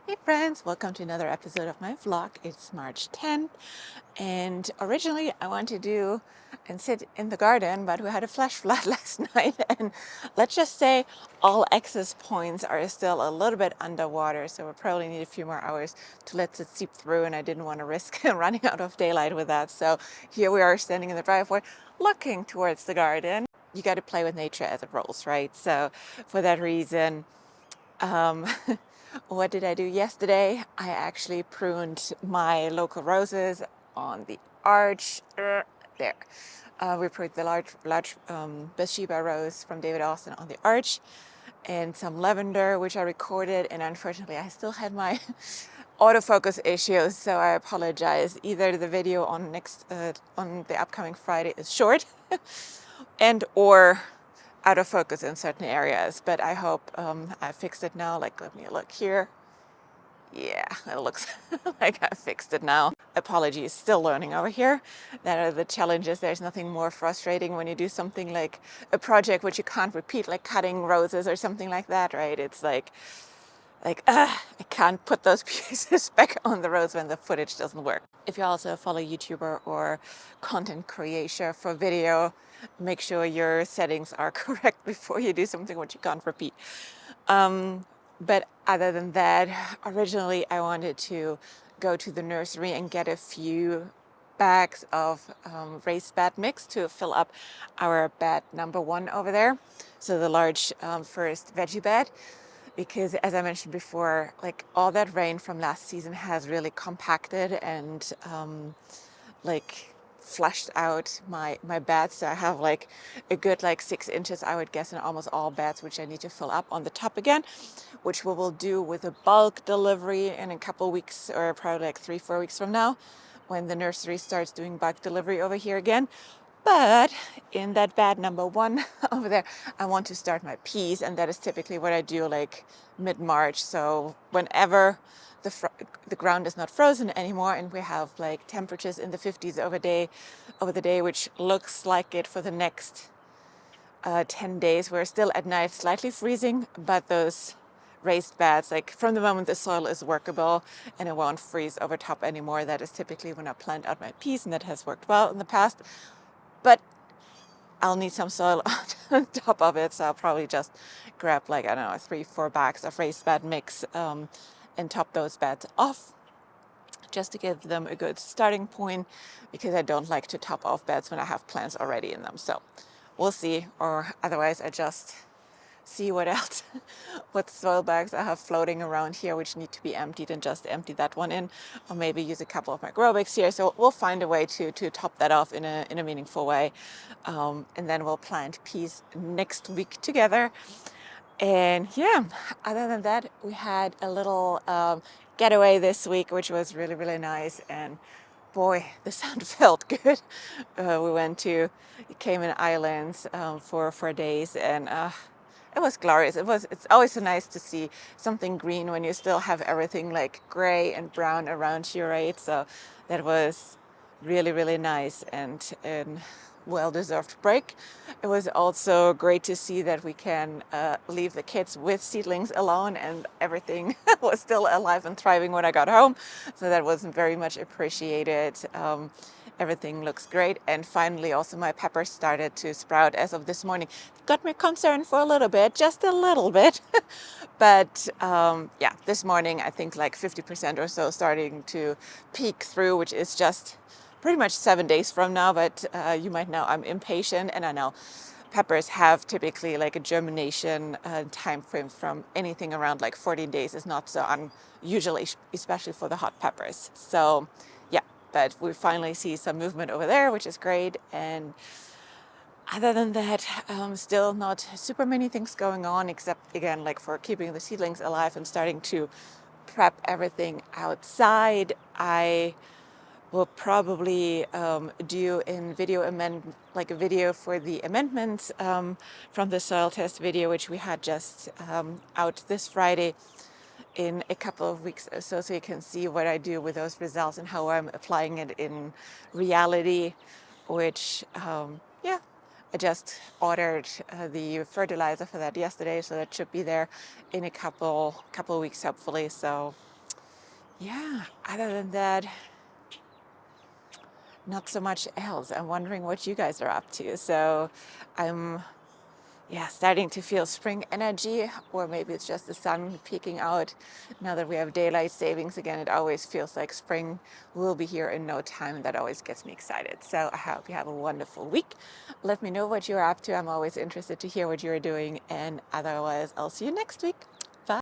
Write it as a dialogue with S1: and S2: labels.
S1: Hey friends, welcome to another episode of my vlog. It's March 10th and originally I wanted to do and sit in the garden, but we had a flash flood last night and let's just say all access points are still a little bit underwater, so we'll probably need a few more hours to let it seep through, and I didn't want to risk running out of daylight with that. So here we are standing in the driveway looking towards the garden. You got to play with nature as it rolls, right? So for that reason, um, what did I do yesterday? I actually pruned my local roses on the arch. There. We pruned the large Bathsheba rose from David Austin on the arch, and some lavender, which I recorded. And unfortunately, I still had my autofocus issues, so I apologize. Either the video on the upcoming Friday is short, and or out of focus in certain areas, but I hope I fixed it now. Like, let me look here. Yeah, it looks like I fixed it now. Apologies, still learning over here. That are the challenges. There's nothing more frustrating when you do something like a project which you can't repeat, like cutting roses or something like that, right? It's I can't put those pieces back on the rose when the footage doesn't work. If you also follow YouTuber or content creator for video, make sure your settings are correct before you do something which you can't repeat. But other than that, originally I wanted to go to the nursery and get a few bags of raised bed mix to fill up our bed number one over there. So the large first veggie bed, because as I mentioned before, like all that rain from last season has really compacted and like flushed out my beds. So I have like a good like 6 inches, I would guess, in almost all beds, which I need to fill up on the top again, which we will do with a bulk delivery in a couple weeks, or probably like 3-4 weeks from now, when the nursery starts doing bulk delivery over here again. But in that bed number one over there, I want to start my peas, and that is typically what I do like mid-March. So whenever the ground is not frozen anymore and we have like temperatures in the 50s over the day, which looks like it for the next 10 days. We're still at night slightly freezing, but those raised beds, like from the moment the soil is workable and it won't freeze over top anymore, that is typically when I plant out my peas, and that has worked well in the past. But I'll need some soil on top of it, so I'll probably just grab like, I don't know, 3-4 bags of raised bed mix and top those beds off, just to give them a good starting point, because I don't like to top off beds when I have plants already in them. So we'll see, or otherwise I just see what else, what soil bags I have floating around here which need to be emptied, and just empty that one in, or maybe use a couple of my grow bags here. So we'll find a way to top that off in a meaningful way, and then we'll plant peas next week together. And yeah, other than that, we had a little getaway this week, which was really nice. And boy, the sound felt good. We went to Cayman Islands for 4 days, and it was glorious. It's always so nice to see something green when you still have everything like gray and brown around you, right? So that was really nice, and well-deserved break. It was also great to see that we can leave the kids with seedlings alone, and everything was still alive and thriving when I got home. So that was very much appreciated. Everything looks great. And finally, also my peppers started to sprout as of this morning. Got me concerned for a little bit, just a little bit. But yeah, this morning, I think like 50% or so starting to peek through, which is just pretty much 7 days from now. But you might know I'm impatient, and I know peppers have typically like a germination time frame from anything around like 14 days is not so unusual, especially for the hot peppers. So yeah, but we finally see some movement over there, which is great. And other than that, still not super many things going on, except again, like for keeping the seedlings alive and starting to prep everything outside. I will probably do in video like a video for the amendments from the soil test video, which we had just out this Friday, in a couple of weeks or so you can see what I do with those results and how I'm applying it in reality, which yeah, I just ordered the fertilizer for that yesterday, so that should be there in a couple weeks hopefully. So yeah, other than that, not so much else. I'm wondering what you guys are up to. So I'm starting to feel spring energy, or maybe it's just the sun peeking out. Now that we have daylight savings again, it always feels like spring will be here in no time. That always gets me excited. So I hope you have a wonderful week. Let me know what you're up to. I'm always interested to hear what you're doing. And otherwise, I'll see you next week.